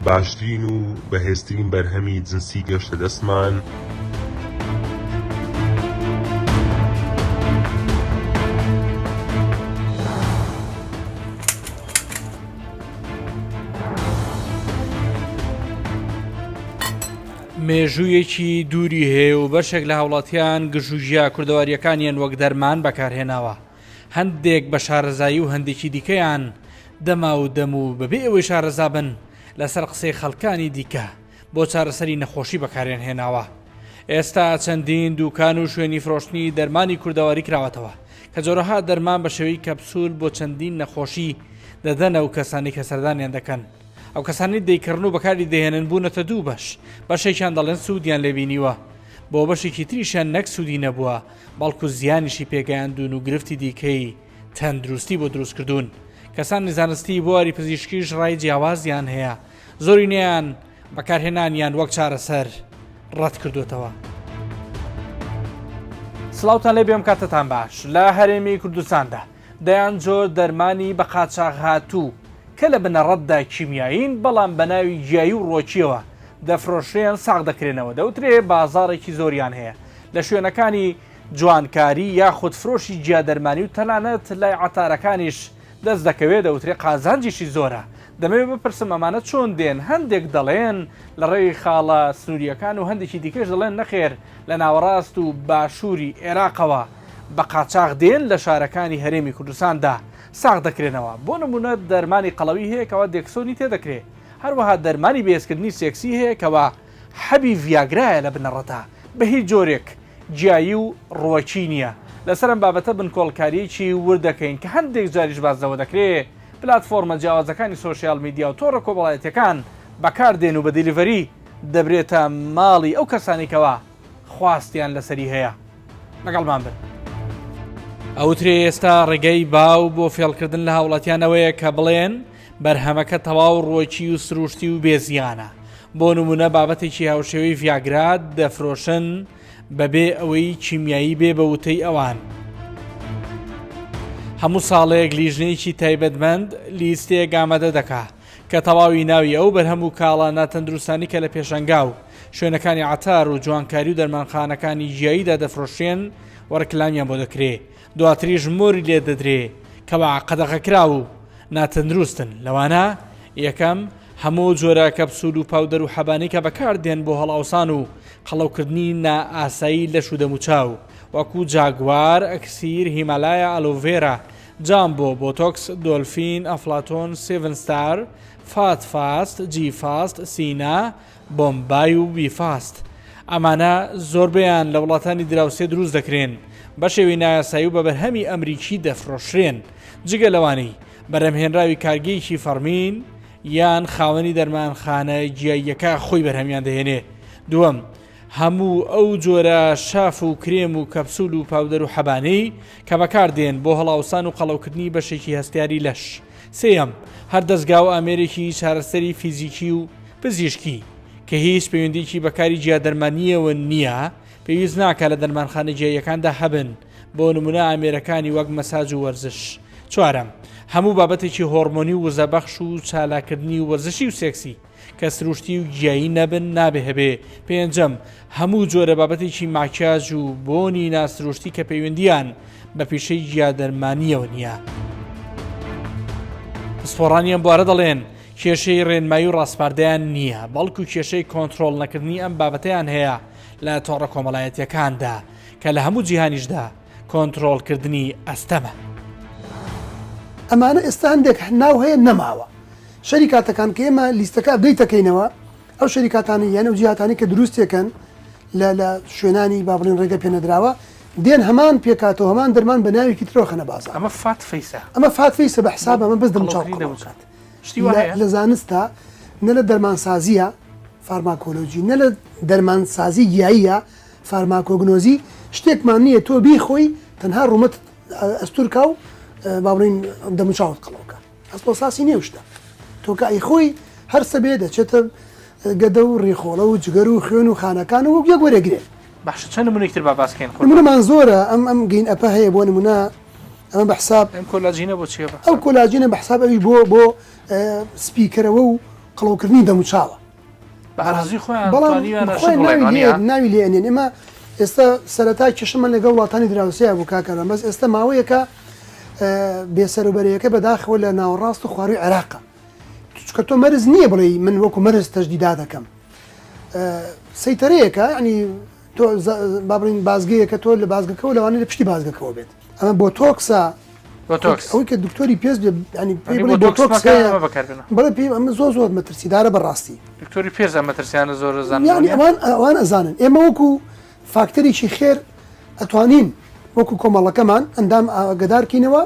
باشترین و بەهێزترین بەرهەمی جنسی گەشتە دەستمان. مێژوویەکی دووری هەیە و بەشێک لە هاوڵاتیان گژوژیا کوردەواریەکانیان وەک دەرمان بەکارهێناوە. هەندێک بە شارەزایی و هەندێکی دیکەیان دەما و دەم و بەبێ ئەوەی شارەزا بن لەسەر قسەی خەڵکانی دیکە بۆ چارەسەری نەخۆشی بەکارێن هێناوە. ئێستا چەندین دوکان و شوێنی فرۆشتنی دەرمانی کوردەواری کراوەتەوە کە جۆرەها دەرمان بە شێوەی کەپسول بۆ چەندین نەخۆشی دەدەنە و کەسانی کە سەردانیان دەکەن. ئەو کەسانی دەیکردن و بەکاری دەهێنن بوونەتە دوو بەشێکیان دەڵێن سوودیان لێبینیوە بۆ بەشێکی تریشیان نەک سوودی نەبووە بەڵکو زیانیشی پێگەیاندون و گرفتی دیکەی تەندروستی بۆ دروستکردوون. کەسانی زانستی بۆواری پزیشکیش ڕای جیاوازیان هەیە، زۆرینیان بەکارهێنانیان وەک چارەسەر ڕەت کردوێتەوە. سڵاوتان لێ بێم کاتتان باش. لە هەرێمی کوردستاندا دەیان زۆر دەرمانی بە قاچاغ هاتوو کە لە بنەڕەتدا کیمیایین بەڵام بە ناوی گیایی و ڕۆکیەوە دەفرۆشرێن ساغ دەکرێنەوە. دەوترێ بازارێکی زۆریان هەیە لە شوێنەکانی جوانکاری یاخود فرۆشی گیا دەرمانی و تەنانەت لای عەتارەکانیش دەست دەکەوێت. دەوترێ قازانجیشی زۆرە. دەمەوێت بپرسم ئەمانە چۆن دێن؟ هەندێک دەڵێن لە ڕێی خاڵە سنووریەکان و هەندێکی دیکەش دەڵێن نەخێر لە ناوەڕاست و باشووری عێراقەوە بە قاچاغ دێن لە شارەکانی هەرێمی کوردستاندا ساغ دەکرێنەوە. بۆ نمونە دەرمانی قەڵەوی هەیە کەەوە دێکسۆنی تێدەکرێت. هەروەها دەرمانی بێزکردنی سێکسی هەیە کەەوە حەبی ڤیاگرایە لە بنەڕەتە بە هیچ جۆرێک گیایی و ڕۆکی نییە. لەسەرم بابەتە بنکۆڵکاریی وردەکەین کە هەندێک جاریش بازەوە دەکرێت پلاتفۆرمە جیاوازەکانی سۆشیال میدیا و تۆڕە کۆمەڵایەتیەکان بەکاردێن و بە دیلیڤەری دەبرێتە ماڵی ئەو کەسانێکەوە خواستیان لەسەری هەیە. لەگەڵمان بن. ئەوترێ ئێستا ڕێگەی باو بۆ فێڵکردن لە هاوڵاتیانەوەیە کە بڵێن بەرهەمەکە تەواو ڕۆکی و سروشتی و بێزیانە. بۆ نمونە بابەتێکی هاوشێوەی ڤیاگرا دەفرۆشن بەبێ ئەوەی کیمیایی بێ بە وتەی ئەوان. هەموو ساڵەیەک لیژنەیەکی تایبەتمەند لیستەیەک ئامادە دەکا کە تەواوی ناوی ئەو بەرهەم و کاڵە ناتەندروستانی کە لە پێشەنگا و شوێنەکانی عەتار و جوانکاری و دەرمانخانەکانی گیاییدا دەفرۆشێن وەرەکلامیان بۆ دەکرێت. دواتریش مۆری لێ دەدرێ کەوا قەدەغەکرا و ناتەندروستن. لەوانە یەکەم هەموو جۆرە کەپسول و پاودەر و حەبانی کە بەکاردێن بۆ هەڵاوسان و قەڵەوکردنی نائاسایی لە شودەموچاو وەکو جاگوار، ئەکسیر، هیمالایە، ئەلۆڤێرا، جامبۆ، بۆتۆکس، دۆلفین، ئەفلاتۆن، سێڤن ستار، فات فاست، جی فاست، سینا، بۆمبای و بی فاست. ئەمانە زۆربیان لە وڵاتانی دراوسێ دروست دەکرێن بە شێوەی نایاسایی و بە بەرهەمی ئەمریکی دەفرۆشرێن. جگە لەوانەی بەرهەمهێنراوی کارگەیەکی فەرمین یان خاوەنی دەرمانخانە گیاییەکە خۆی بەرهەمیان دەهێنێ. دووەم، هەموو ئەو جۆرە شاف و کرێم و کەپسول و پاودەر و حەبانەی کە بەکاردێن بۆ هەڵاوسان و قەڵەوکردنی بەشێکی هەستیاری لەش. سێەم، هەر دەستگا و ئامێرێکی چارەسەری فیزیکی و پزیشکی کە هیچ پەیوەندیکی بەکاری گیا دەرمانیەوە نییە پێویست ناکە لە دەرمانخانە گیاییەکاندا هەبن، بۆ نمونە ئامێرەکانی وەک مەساج و وەرزش. چوارەم، هەموو بابەتێکی هۆرمۆنی و وزەبەخش و چالاکردنی و وەرزشی و سێکسی کە سروشتی و گیایی نەبن نابێ هەبێ. پێنجەم، هەموو جۆرە بابەتێکی ماکیاژ و بۆنی ناسروشتی کە پەیوەندیان بە پیشەی گیا دەرمانیەوە نییە. پسپۆڕانیان بوارە دەڵێن کێشەی ڕێنمایی و ڕاستپاردەیان نییە، بەڵکو کێشەی کۆنتترۆل نەکردنی ئەم بابەتیان هەیە لە تۆڕە کۆمەڵایەتیەکاندا کە لە هەموو جیهانیشدا کۆنتترۆلکردنی ئەستەمە. ئەمانە ئێستا هەندێک ناو هەیە نەماوە. شەریکاتەکان کە ئێمە لیستەکە ئەبدەیتەکەینەوە ئەو شەریکاتانی یانە و جیهاتانی کە دروستێکن لە شوێنانی با بڵێن ڕێگە پێنەدراوە دێن هەمان پێکاتەوە هەمان دەرمان بە ناوێکی ترۆخەنە بازار. ئەمە فات فەیسە، ئەمە فات فەیسە بە حساب ئەمە بەس دەمچاو لە زانستە نە لە دەرمانسازیە فارماکۆلۆژی نە لە دەرمانسازی گیاییە فارماکۆگنۆزی شتێکمان نییە تۆ بیخۆی تەنها ڕوومەت ئەستورکە و با بڵێن دەمچاوت قەڵەوکە ئەسپۆساسی نییە شتە تۆکە ئەی خۆی هەر سەبێ دەچێتە گەدە و ڕێخۆڵە و جگەر و خوێن و خانەکان و یەک وەرەگرێت. باش چەند نمونەیەکتر با باسکەین. نمونەمان زۆرە ئەم گەین ئەپە هەیە بۆ نمونە ئەمە بە حساب ئەم کۆلاژینە بۆ چیە؟ ئەو کۆلاژینە بە حساب ئەوی بۆ سپیکەرەوە و قەڵەوکردنی دەموچاوە بەڕازی خۆیان ناوی لێنێن ئێمە ئێستا سەرەتا کێشەمان لەگە وڵاتانی دراوسەیە بوو کاکەرە بەس ئێستا ماوەیەکە بێسەروبەرەکە بەداخەوە لە ناوەڕاست و خواروی عێراقە چکە تۆ مەرز نییە بڵێ من وەکو مەرز تەجدیدا دەکەم سەیتەرەیەکە ینی تۆ بابڕین بازگەیەکە تۆ لە بازگەکەەوە لەوانێت لە پشتی بازگەکەەوە بێت ئەمە بۆ تۆکسە ئەوەی کە دکتۆری پێست بڵێ پێی ئەمە زۆر مەترسیدارە بەڕاستی دکتۆری پێرز مەترسیانە زۆر ئەوان ئەزانن ئێمە وەکو فاکتەرێکی خێر ئەتوانین وەکو کۆمەڵەکەمان ئەندام ئاگدارکەینەوە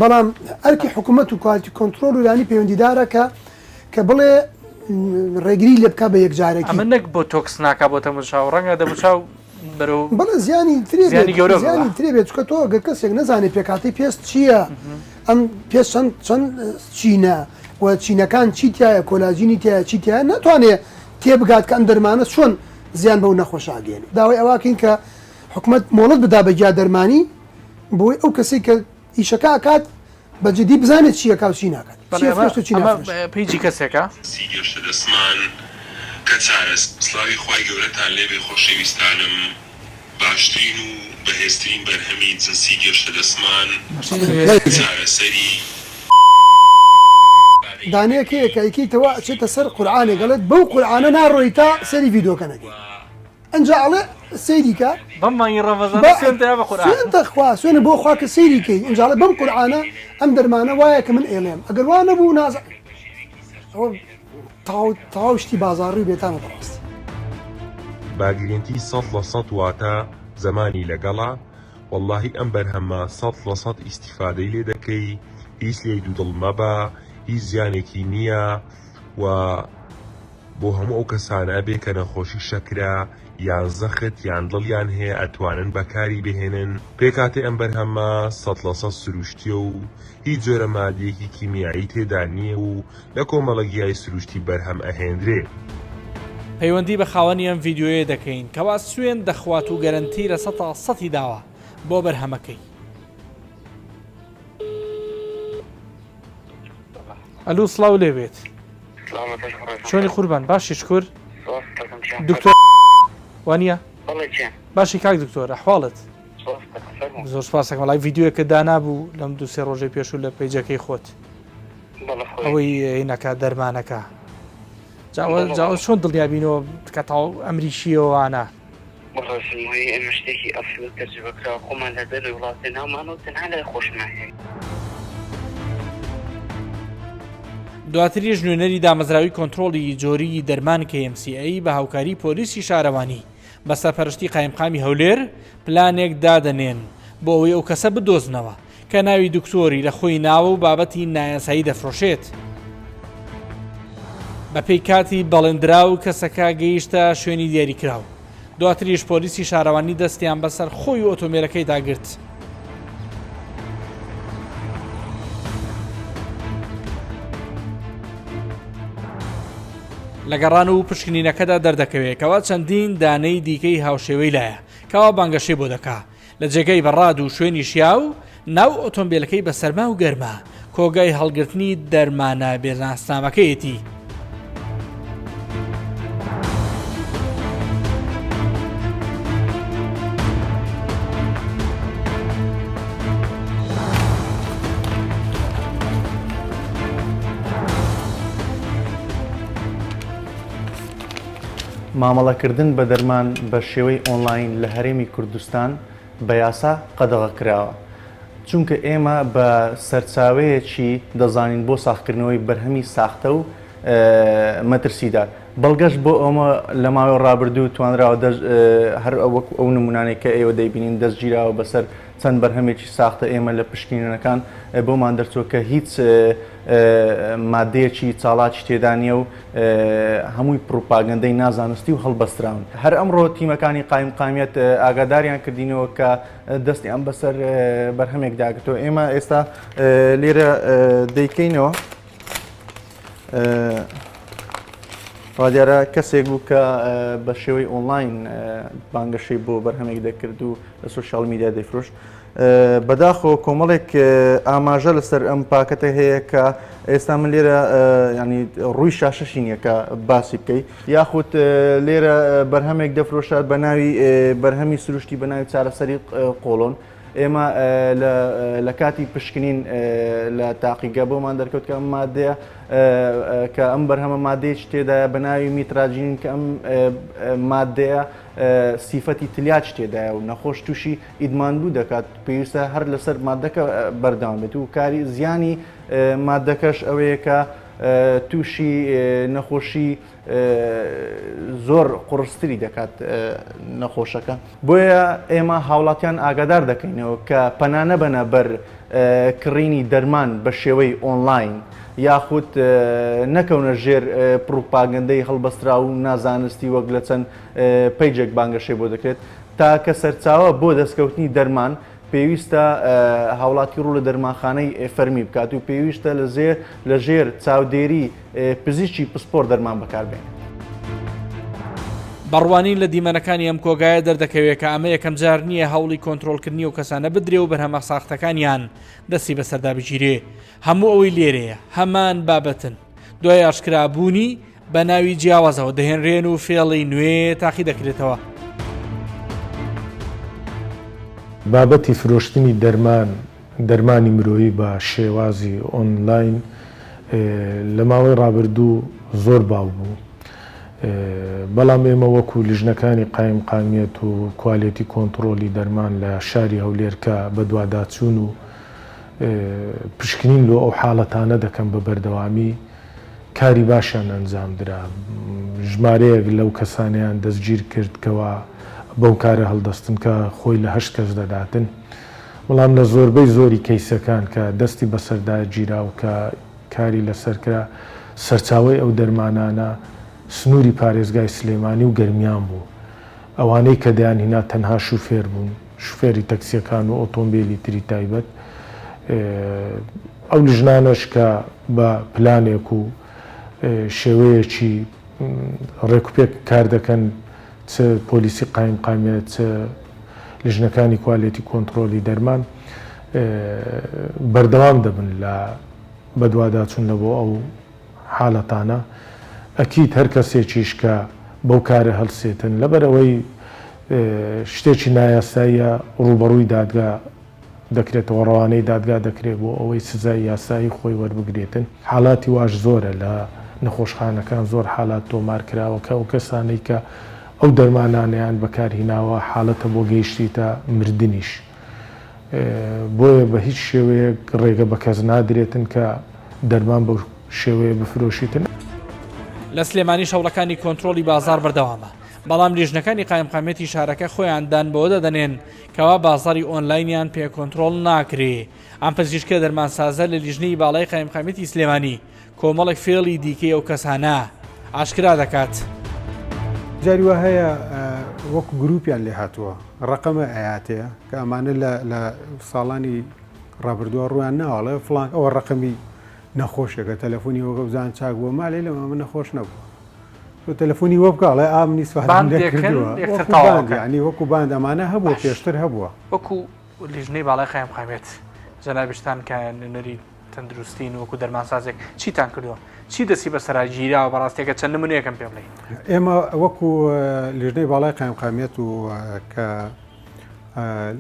بەڵام ئەرکی حکوومەت و کوالیتی کۆنتترۆل و ینی پەیوەندیدارە کە بڵێ ڕێگری لێ بکە بە یەکجارێکی ئەمە نەک بۆ تۆکس ناکا بۆ تەمەشاو ڕەنگە دەموچاو بەڵێ زیانی ترێ بێت چکە تۆ ئەگەر کەسێک نەزانێت پێکاتی پێست چییە ئەم پێست چەند چینە و چینەکان چیتیایە کۆلاژینی تایە چیتیایە ناتوانێت تێبگات کە ئەم دەرمانە چۆن زیان بەو نەخۆشاگەێنێ داوای ئەواکەین کە حکوومەت مۆڵەت بدا بەجیا دەرمانی بۆی ئەو کەسی کە ئیشەکە ئاکات بەجددی بزانێت چیە کاوچی ناکات پیجی کەسێکە سیگەشتە دەسمان کە چارەس سلاوی خوای گەورەتان لێبێ خۆشەویستانم باشترین و بەهێزترین بەرهەمی جنسی گەشتە دەسمان چارەسەری دانەیەکەیەکەیکیتەوە چێتە سەر قورعانێ گەڵێت بەو قورعانە ناڕۆی تا سەری ڤیدۆکەنەکەی ئەنج ئەڵێ سەیریکە بەممانی ڕەڤەزانتەخوا سوێنە بۆ خوا کە سەیریکەی ئەنجاڵە بەم قورعانە ئەم دەرمانە وایە کە من ئێڵێم ئەگەر وانە بوو نازە تاوشتی بازاڕووی بێتانە بەڕاستی باگرێنتی 100% واتە زمانی لەگەڵا واللهی ئەم بەرهەمە 100% ئیسیفادەی لێ دەکەی هیچ لێ دوودڵ مەبە هیچ زیانێکی نییە و بۆ هەموو ئەو کەسانە ئەبێ کە نەخۆشی شەکرا یان زەخت یان دڵیان هەیە ئەتوانن بەکاری بهێنن پێکاتێ ئەم بەرهەمە 100% سروشتیە و هیچ جۆرە مادیەکی کیمیایی تێدا نییە و لە کۆمەڵەگیای سروشتی بەرهەم ئەهێنرێ پەیوەندی بە خاوەنی ئەم ڤیددیوەیە دەکەین کەوا سوێن دەخوات و گەرنتی لە 100% داوە بۆ بەرهەمەکەی ئەلو سڵاو لێبێت چۆنی قوربان باشی شکر دکتۆر وانە باشی کاک دکتۆر ئەحواڵت زۆر سپاسەکەم لای ڤیددیوەکە دانابوو لەم دو سێ ڕۆژەی پێشوو لە پێیجەکەی خۆت ئەوەی هینەکە دەرمانەکە جاوە چۆن دڵیابینەوە کە تاو ئەمریشیەوەوانە ئەمە شتێکی ئەفل تەجربەکرا خۆمان لە دەروی وڵاتی ناومانەوە تەنها لای خۆشمانهەیە دواتری ژنوێنەری دامەزراوی کۆنتترۆڵی جۆری دەرمان KMCA بە هاوکاری پۆلیسی شارەوانی بە سەرپەرشتی قایمقامی هەولێر پلانێک دادەنێن بۆ ئەوەی ئەو کەسە بدۆزنەوە کە ناوی دکتۆری لە خۆی ناوە و بابەتی نایاسایی دەفرۆشێت بە پێی کاتی بەڵێندراو کەسەکە گەیشتە شوێنی دیاریکراو دواتریش پۆلیسی شارەوانی دەستیان بەسەر خۆی و ئۆتۆمێلەکەی داگرت لە گەڕان و پشکنینەکەدا دەردەکەوێت کەوا چەندین دانەی دیکەی هاوشێوەی لایە کەوا بانگەشەی بۆ دەکا لە جێگەی بەڕاد و شوێنی شیا و ناو ئۆتۆمبیلەکەی بە سەرما و گەرمە کۆگای هەڵگرتنی دەرمانە بێناسنامەکەیەتی مامەڵەکردن بە دەرمان بە شێوەی ئۆنلاین لە هەرێمی کوردستان بە یاسا قەدەغە کراوە چونکە ئێمە بە سەرچاوەیەکی دەزانین بۆ ساختکردنەوەی بەرهەمی ساختە و مەترسیدار بەڵگەشت بۆ ئەومە لە ماوەی ڕابردوو توانراوە هەر وەک ئەو نمونانێک کە ئێوە دەیبینین دەستگیراوە بەسەر چەند بەرهەمێکی ساختە ئێمە لە پشکنینەکان بۆمان دەرچوە کە هیچ مادەیەکی چاڵاکی تێدانە و هەمووی پروپاگەندەی نازانستی و هەڵبەستراون هەر ئەمڕۆ تیمەکانی قایمقامیەت ئاگاداریان کردینەوە کە دەستیان بەسەر بەرهەمێک داگرتەوە ئێمە ئێستا لێرە دەیکەینەوە دیارە کەسێک بوو کە بە شێوەی ئۆنلاین بانگەشەی بۆ بەرهەمێک دەکرد و لە سوشال میدیا دەیفرۆشت بەداخەوە کۆمەڵێک ئاماژە لەسەر ئەم پاکەتە هەیە کە ئێستا من لێرە ینی ڕووی شاشەشی نییە کە باسی بکەیت یاخود لێرە بەرهەمێک دەفرۆشات بە ناوی بەرهەمی سروشتی بە ناوی چارەسەری قۆڵۆن ئێمە لە کاتی پشکنین لە تاقیگە بۆمان دەرکەوت کە ئەم مادەیە کە ئەم بەرهەمە مادەیەک تێدایە بە ناوی میتراژین کە ئەم مادەیە سیفەتی تلیاچ تێدایە و نەخۆش تووشی ئیدمانبوو دەکات پێویستە هەر لەسەر مادەکە بەردەوام بێت و کاری زیانی مادەکەش ئەوەیە کە تووشی نەخۆشی زۆر قڕستری دەکات نەخۆشەکە بۆیە ئێمە هاوڵاتیان ئاگادار دەکەینەوە کە پەنانە بەنە بەر کڕینی دەرمان بە شێوەی ئۆنلاین یاخود نەکەونە ژێر پروپاگەندەی هەڵبەسترا و نازانستی وەک لە چەند پەیجێک بانگەشەی بۆ دەکرێت تا کە سەرچاوە بۆ دەستکەوتنی دەرمان پێویستە هاوڵاتی ڕوو لە دەرمانخانەی فەرمی بکات و پێویستە لە ژێر چاودێری پزیشکی پسپۆر دەرمان بەکاربێن. بەڕوانی لە دیمەنەکانی ئەم کۆگایە دەردەکەوێت کە ئەمە یەکەم جار نییە هەوڵی کۆنتترۆلکردنی و کەسانە بدرێ و بەرهەمە ساختەکانیان دەستی بەسەردا بگیرێ هەموو ئەوەی لێرەیە هەمان بابەتن دوای ئاشکرابوونی بە ناوی جیاوازەوە دەهێنرێن و فێڵی نوێ تاقی دەکرێتەوە. بابەتی فرۆشتنی دەرمانی مرۆیی بە شێوازی ئۆنلاین لە ماوەی ڕابردوو زۆر باو بوو بەڵام ئێمە وەکو لیژنەکانی قایم قامیەت و کوالێتی کۆنتترۆلی دەرمان لە شاری هەولێرکە بە دوواداچوون و پشکنین لۆ ئەو حاڵەتانە دەکەم بە بەردەوامی کاری باشیان ئەنجامدرا ژمارەیەک لەو کەسانیان دەستگیر کردکەوە بەو کارە هەڵدەستن کە خۆی لە 8 کەس دەداتن بەڵام لە زۆربەی زۆری کەیسەکان کە دەستی بەسەردا گیرا و کە کاری لەسەرکرا سەرچاوی ئەو دەرمانانە سنووری پارێزگای سلێمانی و گەرمیان بوو ئەوانەی کە دەیان هینا تەنها شوفێر بوون شوفێری تەکسیەکان و ئۆتۆمبیلی تری تایبەت ئەو لیژنانەش کە بە پلانێک و شێوەیەکی ڕێکوپێک کار دەکەن چ پۆلیسی قایم قامیەت چ لیژنەکانی کوالێتی کۆنتترۆلی دەرمان بەردەوام دەبن لە بەدواداچوون لە بۆ ئەو حاڵەتانە ئەکید هەر کەسێکیش کە بەو کارە هەڵسێتن لەبەرەوەی شتێکی نایاساییە ڕوبەڕووی دادگا دەکرێتەوە ڕەوانەی دادگا دەکرێت بۆ ئەوەی سزای یاسایی خۆی وەربگرێتن حاڵاتی واش زۆرە لە نەخۆشخانەکان زۆر حالات تۆمار کراوە کە ئەو کەسانەی کە ئەو دەرمانانیان بەکارهیناوە حاڵەتە بۆ گەیشتیتە مردنیش بۆیە بە هیچ شێوەیەک ڕێگە بە کەس نادرێتن کە دەرمان بە شێوەیە بفرۆشیتن. لە سلێمانی شەوڵەکانی کۆنتترۆلی بازار بەردەوامە بەڵام لیژنەکانی قایمقامەتی شارەکە خۆیان دان بەوە دەدەنێن کەوا بازاری ئۆنلاینیان پێ کۆنتترۆل ناکرێ ئەم پزیشکە دەرمانسازە لە لیژنەی باڵای قایمقامەتی سلێمانی کۆمەڵێک فێڵی دیکەی ئەو کەسانە ئاشکرا دەکات. جاری وە هەیە وەکو گروپیان لێ هاتووە ڕقەمە ئاياتەیە کە ئەمانە لە ساڵانی ڕابردووە ڕویان ناوەڵێ فڵان ئەوە ڕقەمی نەخۆشێکە تەلەفۆنی وەکە بزان چاک بووە مالێ لەمە من نەخۆش نەبوو تەلەفۆنی وە بکڵێ ئامنی سوانی وەکو باند ئەمانە هەبوو پێشتر هەبووە وەکو لیژنەی باڵای قایمقامەت جەنابشتان کە نوێنەری تەندروستین وەکو دەرمانسازێک چیتان کردووە چی دەسی بەسەرا گیراوە بەڕاستێکە چەند نمونەیەکەم پێ بڵێ ئێمە وەکو لیژنەی باڵای قایمقامەت و کە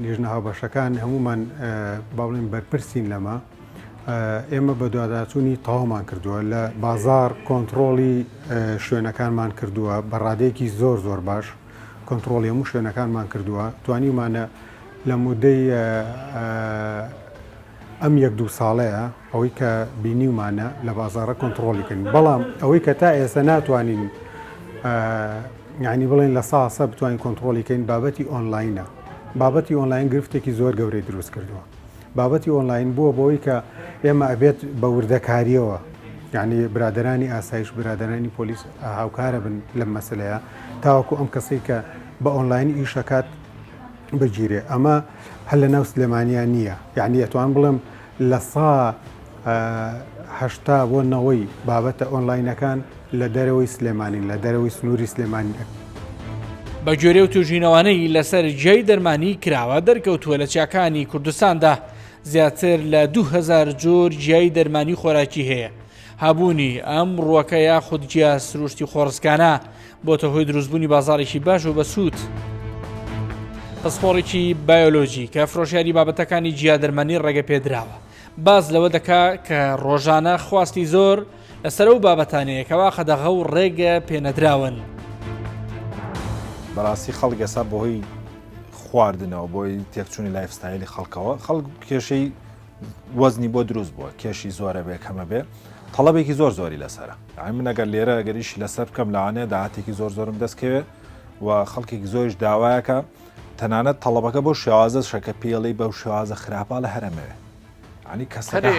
لیژنە هاوبەشەکان هەمومان باڵێن بەرپرسین لەمە ئێمە بە دوواداچوونی تەواومان کردووە لە بازار کۆنتترۆلی شوێنەکانمان کردووە بە ڕادەیەکی زۆر زۆر باش کۆنتترۆلی هەموو شوێنەکانمان کردووە توانیمانە لە مودەی ئەم 1-2 ساڵەیە ئەوەی کە بینیمانە لە بازارە کۆنتترۆلیکردن بەڵام ئەوەی کە تا ئێستا ناتوانین یعنی بڵێن لە ساسە بتوانین کۆنتترۆلیکەین بابەتی ئۆنلاینە بابەتی ئۆنلاین گرفتێکی زۆر گەورەی دروست کردووە بابەتی ئۆنلاین بووە بۆەوەی کە ئێمە ئەبێت بە وردەکاریەوە یعنی برادرانی ئاسایش برادرانی پۆلیس هاوکارە بن لەم مەسلەیە تاوەکو ئەم کەسەی کە بە ئۆنلاین ئیشەکات بگیرێ ئەمە هەل لە ناو سلێمانیان نییە یعنی ئەتوان بڵم لە 180 بۆ 90 بابەتە ئۆنلاینەکان لە دەرەوەی سلێمانی لە دەرەوەی سنووری سلێمانی بە گوێرە و توژینەوانەی لەسەر جێی دەرمانی کراوە دەرکەوتووە لە چیاکانی کوردستاندا زیاتر لە 2000 جۆر جیای دەرمانی خۆراکی هەیە هەبوونی ئەم ڕووەکە یاخود جیا سروشتی خۆڕسکانە بۆتە هۆی دروستبوونی بازارێکی باش و بەسوود. پسپۆڕێکی بایۆلۆژی کە فرۆشیاری بابەتەکانی جیا دەرمانی ڕێگە پێدراوە باز لەوە دەکا کە ڕۆژانە خواستی زۆر لەسەر ئەو بابەتانەیە کەوا خەدەغە و ڕێگە پێنەدراون. بەڕاستی خەڵک ئێستا بۆهۆی خواردنەوە بۆی تێکچوونی لایفستایلی خەڵکەوە خەڵک کێشەی وەزنی بۆ دروست بووە کێشی زۆرە بێ کەمە بێ تەڵەبێکی زۆری لەسرە من ئەگەر لێرە ئەگەریشی لەسەر بکەم لەوانێ داهاتێکی زۆرم دەستکەوێت و خەڵکێکی زۆریش داوایەکە تەنانەت تەڵەبەکە بۆ شێوازە شەکە پێڵی بەو شێوازە خراپە لە هەرەمەوێ ینی کەسەکە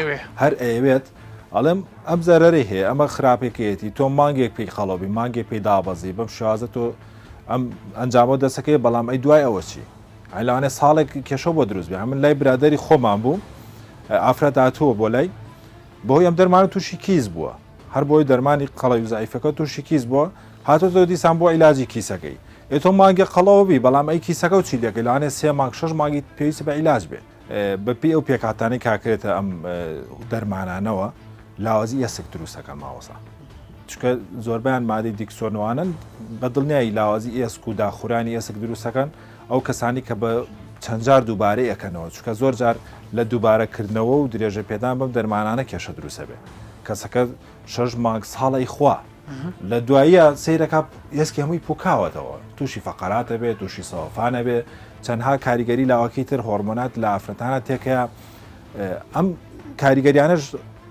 هەر ئەوێت ئەڵێم ئەم زەرەری هەیە ئەمە خراپێکەتی تۆ مانگێک پێی خەڵۆبی مانگێک پێی دابەزی بەم شێوازە تۆ ئەم ئەنجامە دەسەکەی بەڵام ئەی دوای ئەوە چی ئەیلانێ ساڵێک کێشە بۆ دروست بێ من لای برادری خۆمان بوو ئافرەت هاتووە بۆ لای بۆی ئەم دەرمانە تووشی کیس بووە هەر بۆی دەرمانی قەڵەوی زایفەکە تووشی کیس بووە هاتۆ دیسان بۆ عیلاجی کیسەکەی ئێتۆ مانگە قەڵەوەبی بەڵام ئەی کیسەکە و چی دەکەی لەوانێ 3 مانگ 6 مانگی پێویستە بە عیلاج بێ بەپی ئەو پێکاتانی کاکرێتە ئەم دەرمانانەوە لاوازی ئێسک دروستەکە ماوەسا چکە زۆربیان مادەی دیکسۆنوانن بەدڵنیایی لاوازی ئێسک و داخورانی ئێسک دروستەکەن ئەو کەسانی کە بە چەند جار دووبارەی ئەەکەنەوە چکە زۆر جار لە دووبارەکردنەوە و درێژە پێدان بەم دەرمانانە کێشە دروستە بێ کەسەکە 6 مانگ ساڵی خوا لە دواییە سیرەکە ئێسکی هەمووی پوکاوەتەوە تووشی فەقەراتە بێت تووشی سەوفانە بێ چەندها کاریگەری لاوەکی تر هۆرمۆنات لە ئافرەتانە تێکەیە ئەم کاریگەریانش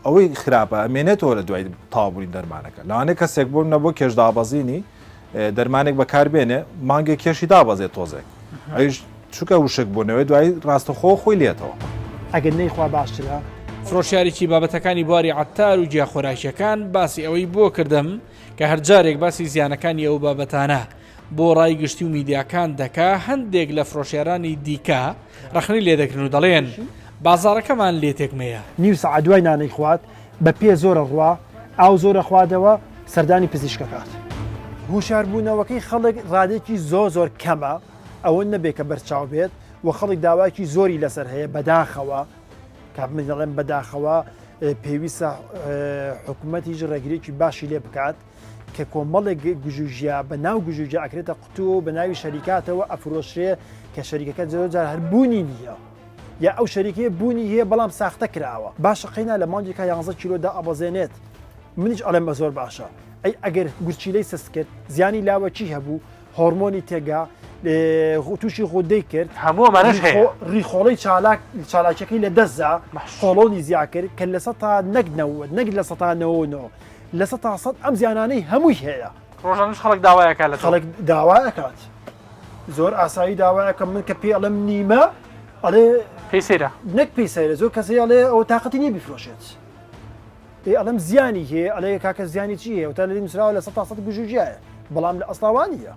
ئەوەی خراپە ئەمێنێتەوە لە دوای تاوابووری دەرمانەکە لەوانەیە کەسێک بوون نەبوو کێش دابەزینی دەرمانێک بەکاربێنێ مانگێک کێشی دابەزێت تۆزێک ئەوش چووکە وشک بوونەوەی دوای ڕاستەخۆ خۆی لێتەوە ئەگەر نەیخوا باشترە. فرۆشیارێکی بابەتەکانی بواری عەتار و جیاخۆراکیەکان باسی ئەوەی بۆ کردم کە هەرجارێک باسی زیانەکانی ئەو بابەتانە بۆ ڕای گشتی و میدیاکان دەکا هەندێک لە فرۆشیارانی دیکە ڕەخنەی لێ دەکردن و دەڵێن بازاڕەکەمان لێ تێکمەیە نیو سەعات دوای نانەی خوات بە پێ زۆرە ڕوا ئاو زۆرە خوادەوە سەردانی پزیشکەکات. هوشاربوونەوەکەی خەڵک ڕادێکی زۆر کەمە ئەوە نەبێت کە بەرچاو بێت و خەڵک داواکی زۆری لەسەر هەیە بەداخەوە کابمە دەڵێن بەداخەوە پێویستە حکوومەتیش ڕێگرێکی باشی لێ بکات کە کۆمەڵێک گژوژیا بە ناو گژوجیا ئەکرێتە قوتووە بە ناوی شەریکاتەوە ئەفرۆشرێ کە شەریکەکە جار هەر بوونی نییە یا ئەو شەریکەیە بوونی هەیە بەڵام ساختە کراوە باشە قەینا لە مانگێکا 11 کیلۆدا ئەبەزێنێت منیش ئەڵێم بە زۆر باشە ئەی ئەگەر گورچیلەی سست کرد زیانی لاوە چی هەبوو هۆرمۆنی تێگا تووشی خۆدەی کرد هەموومانش ڕیخۆڵی چالاکەکەی لە دەستدا خۆڵۆنی زیاد کرد کە لە 100 نەک لە 100 لە 100 ئەم زیانانەی هەمووی هەیە ڕۆژانش خەڵک داوایەکە لە خەڵک داوایەکات زۆر ئاسایی داوایەکە من کە پێ ئەڵم نیمە ئەڵێ پێسەیرە نەک پێسەیرە زۆر کەسی ئەڵێ ئەو تااقەتی نیە بیفرۆشێت ئەڵم زیانی هەیە ئەڵێ کاکە زیانی چی هەیە و تا لە نووسراوە لە 100 گژوجیایە بەڵام لە ئەستاوانیە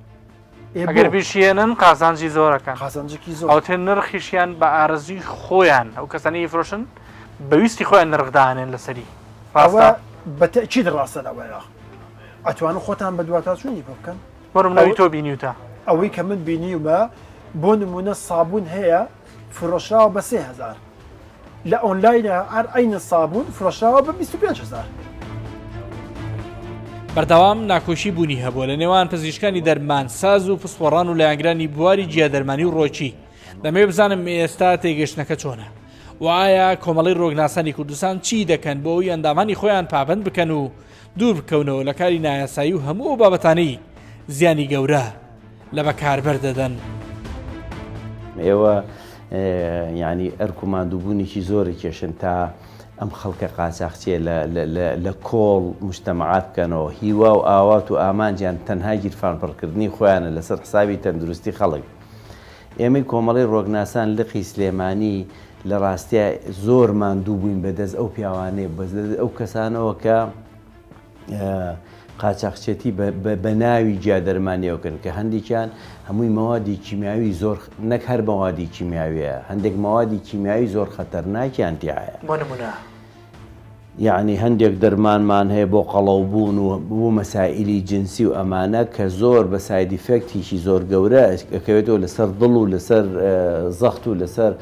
ئەگەر بیشێنن قازانجی زۆرەکان قازانجێکی زۆر ئەوتێ نرخیشیان بە ئارزی خۆیان ئەو کەسانی فرۆشن بەویستی خۆیان نرخدانێن لەسەری ڕاستە بەتەکید ڕاستە لەوەیە ئەتوانن خۆتان بە دواتە چوونی بۆ بکەن وەرم ناوی تۆ بینیوتە ئەوەی کە من بینیومە بۆ نمونە سابوون هەیە فرۆشراوە بە 3000 لە ئۆنلاینە هەر ئەینە سابوون فرۆشراوە بە 25000 بەردەوام ناکۆشی بوونی هەبووە لە نێوان پزیشکانی دەرمان ساز و پسپۆڕان و لایەنگرانی بواری جیا دەرمانی و ڕۆکی دەمێ بزانم ئێستا تێگەشتنەکە چۆنە و ئایا کۆمەڵی ڕۆگناسانی کوردستان چی دەکەن بۆ ئەوی ئەندامانی خۆیان پابند بکەن و دوور بکەونەوە لە کاری نایاسایی و هەموو بابەتانەی زیانی گەورە لە بەکاربەر دەدەن. ئێوە ینی ئەرک و ماندووبوونێکی زۆری کێشن تا ئەم خەڵکە قاچاقچێ لە کۆڵ مجتەمەعات بکەنەوە هیوا و ئاوات و ئامانجیان تەنها گیرفانپڕکردنی خۆیانە لەسەر حسابی تەندروستی خەڵک. ئێمەی کۆمەڵی ڕۆگناسان لقی سلێمانی لە ڕاستیە زۆر ماندوو بووین بەدەست ئەو پیاوانەیە بەدەست ئەو کەسانەوە کە قاچاقچێتی بە ناوی جیادەرمانیەوەکەن کە هەندێکیان هەمووی مەوادی کیمیاوی زۆر نەک هەر مەوادی کیمیاویە هەندێک مەوادی کیمیاوی زۆر خەتەرناکیان تایە بۆ نمونە یعنی هەندێک دەرمانمان هەیە بۆ قەڵەوبوون و بۆ مەسائلی جنسی و ئەمانە کە زۆر بە سایدیفێکتیشی زۆر گەورە ئەکەوێتەوە لەسەر دڵ و لەسەر زەخت و لەسەر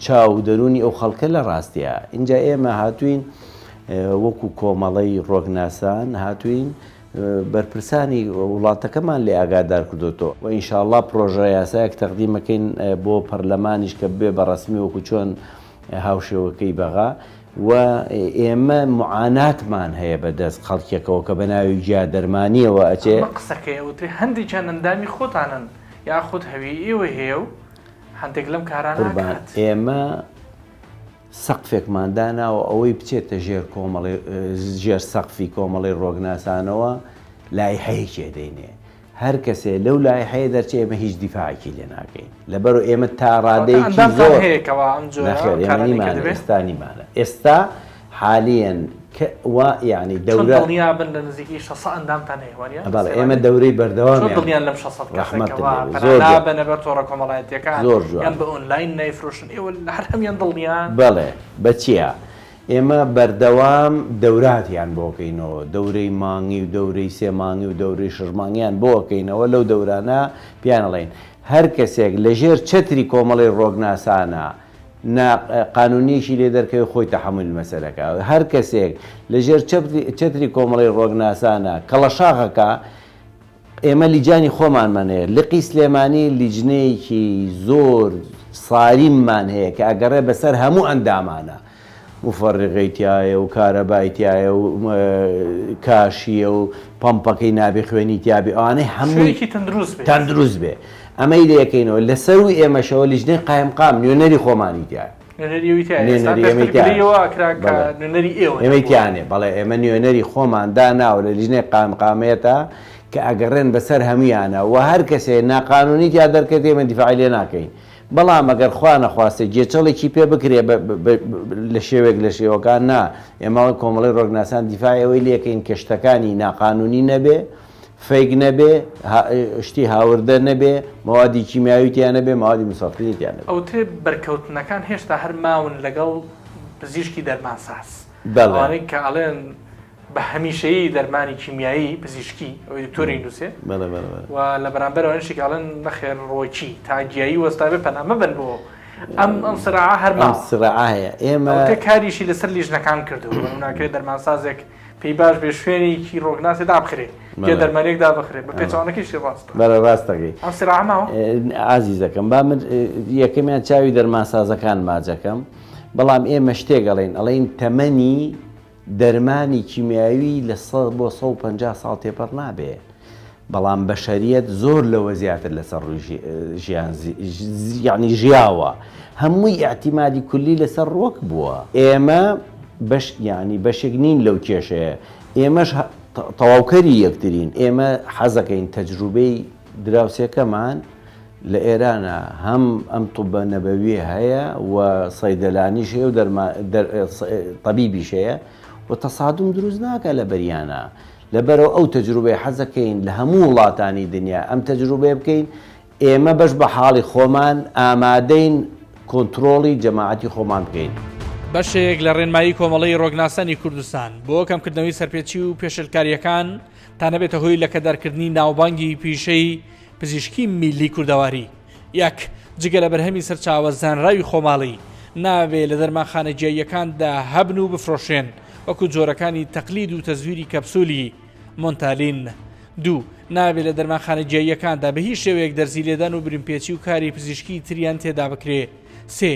چاو دەرونی ئەو خەڵکە لە ڕاستیە اینجا ئێمە هاتوین وەکو کۆمەڵی ڕۆگناسان هاتوین بەرپرسانی وڵاتەکەمان لێ ئاگادار کردوتەوە و ئینشاءڵڵا پرۆژە یاسایەک تەقدیمەکەین بۆ پەرلەمانیش کە بێ بەڕەسمی وەکو چۆن هاوشێوەکەی بەغا و ئێمە معاناتمان هەیە بەدەست خەڵکێکەوە کە بە ناوی جیا دەرمانیەوە ئەچێ قسەکەی ئەوتێ هەندێکیان ئەندامی خۆتانن یاخود هەوی ئێوە هەیە و هەندێک لەم کاران ئێمە سەقفێکمانداناوە ئەوەی بچێتە ژێر سەقفی کۆمەڵی ڕۆگناسانەوە لایحەیەکێ دەینێ هەر کەسێ لەو لایحەیە دەرچێ ئێمە هیچ دیفاعێکی لێ ناکەین لەبەرەوە ئێمە تا ڕادەیەکی زۆر ئێستانیمانە ئێستا حالیەن یعنی دەورە بن لە نزیکی 600 ئەندامتان هەیە ئێمە دەورەی بەردەوام دڵیان لەم 600 بەنەبەر تۆڕە کۆمەڵایەتیەکان یان بە ئۆنلاین نایفرۆشن ئێوە لە هەر هەمیان دڵنیان بەڵێ بەچیە ئێمە بەردەوام دەوراتیان بۆکەینەوە دەورەی مانگی و دەورەی سێ مانگی و دەورەی شش مانگیان بۆکەینەوە لەو دەورانە پیانەڵێن هەر کەسێک لەژێر چەتری کۆمەڵی ڕۆگناسانە قانونیشی لێ دەرکەوی خۆی تەحمل مەسەلەکە هەر کەسێک لەژێر چەتری کۆمەڵی ڕۆگناسانە کەڵەشاغەکە ئێمە لیجانی خۆمانمانەیە لقی سلێمانی لیجنەیەکی زۆر ساریممان هەیە کە ئەگەڕێ بەسەر هەموو ئەندامانە مفەڕقەی تایە و کارەبای تایە و کاشیە و پەمپەکەی نابێ خوێنی تیابێ ئەوانەی هەمووی تەندروست بێ ئەمەی لەکەینەوە لەسەروی ئێمەشەوە لیژنەی قایمقام نوێنەری خۆمانی تایە ئێمەیتیانێ بەڵێ ئێمە نوێنەری خۆمان داناوە لە لیژنەی قایمقامێتە کە ئەگەڕێن بەسەر هەمویانە و هەر کەسێ ناقانونی تیا دەرکەوێت ئێمە دیفاعی لێ ناکەین بەڵام ئەگەر خوا نەخواستە جێچەڵێکی پێ بکرێ لە شێوێک لە شێوەکان نا ئێمە کۆمەڵی ڕۆگناسان دیفاعی ئەوەی لێکەین کە شتەکانی ناقانونی نەبێ فەیک نەبێ شتی هاوردە نەبێ مەوادی کیمیاویتیان نەبێ مەوادی مسافرێتیان نەبێ ئەو تێ بەرکەوتنەکان هێشتا هەر ماون لەگەڵ پزیشکی دەرمانساز ئەوانەی کە ئەڵێن بە هەمیشەیی دەرمانی کیمیایی پزیشکی ئەوەی دکتۆری نووسێ و لە بەرامبەرەوە نشێکڵێن نەخێر ڕۆیچی تا گیایی وەستا بێ پەنامە بن بۆ ئەم سرعە هەرما سرعەیە ئێمە کاریشی لەسەر لیژنەکان کردو ناکرێت دەرمانسازێک پێی باش بێ شوێنێکی ڕۆگناسی دابخرێ پێ دەرمانێک دابخرێت بە پێچوانەکەیشی ڕاست بەرە ڕاستەکەی ئەم سرعەماوە ئازیزەکەم با من یەکەمیان چاوی دەرمانسازەکان ماجەکەم بەڵام ئێمە شتێک ئەڵێن تەمەنی دەرمانی کیمیاوی لە 100 بۆ 150 ساڵ تێپەڕ نابێ بەڵام بەشەریەت زۆر لەوە زیاتر لەسەر یعنی ژیاوە هەمووی ئاعتیمادی کولی لەسەر ڕۆک بووە ئێمە ینی بەشێک نین لەو کێشەیە ئێمەش تەواوکەری یەکترین ئێمە حەزەکەین تەجروبەی دراوسێکەمان لە ئێرانە هەم ئەم توبە نەبەویە هەیە و سەیدەلانیش هەیە و طەبیبیش هەیە و تەسادم دروست ناکە لە بەریانە لەبەرەوە ئەو تەجروبەی حەزەکەین لە هەموو وڵاتانی دنیا ئەم تەجروبەیە بکەین ئێمە بەش بە حاڵی خۆمان ئامادەین کۆنتترۆڵی جەماعەتی خۆمان بکەین بەشێک لە ڕێنمایی کۆمەڵی ڕۆگناسانی کوردستان بۆ کەمکردنەوەی سەرپێچی و پێشلکاریەکان تا نەبێتە هۆی لە کەدارکردنی ناوبانگی پیشەی پزیشکی میلی کوردەواری یەک جگە لە بەرهەمی سەرچاوە زانراوی خۆماڵی نابێ لە دەرمانخانە جیاییەکاندا هەبن و بفرۆشێن وەکو جۆرەکانی تەقلید و تەزویری کەپسولی مۆنتالین دوو نابێت لە دەرمانخانە جیاییەکاندا بە هیچ شێوەیەک دەرزی لێدان و برینپێچی و کاری پزیشکی تریان تێدا بکرێ سێ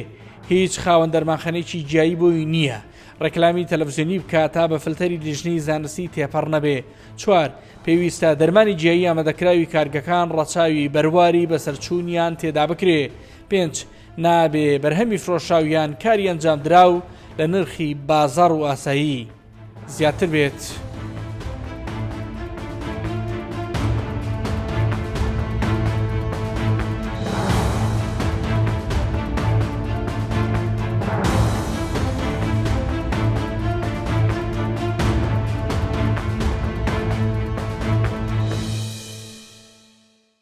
هیچ خاوەن دەرمانخانەیەکی جیایی بۆی نییە ڕێکلامی تەلەڤیزیۆنی بکات تا بە فلتەری لیژنەی زانستی تێپەڕ نەبێ چوار پێویستە دەرمانی جیایی ئامادەکراوی کارگەکان ڕەچاوی بەرواری بەسەرچوونیان تێدا بکرێ پێنج نابێ بەرهەمی فرۆشاویان کاری ئەنجام درا و لە نرخی بازاڕ و ئاسایی زیاتر بێت.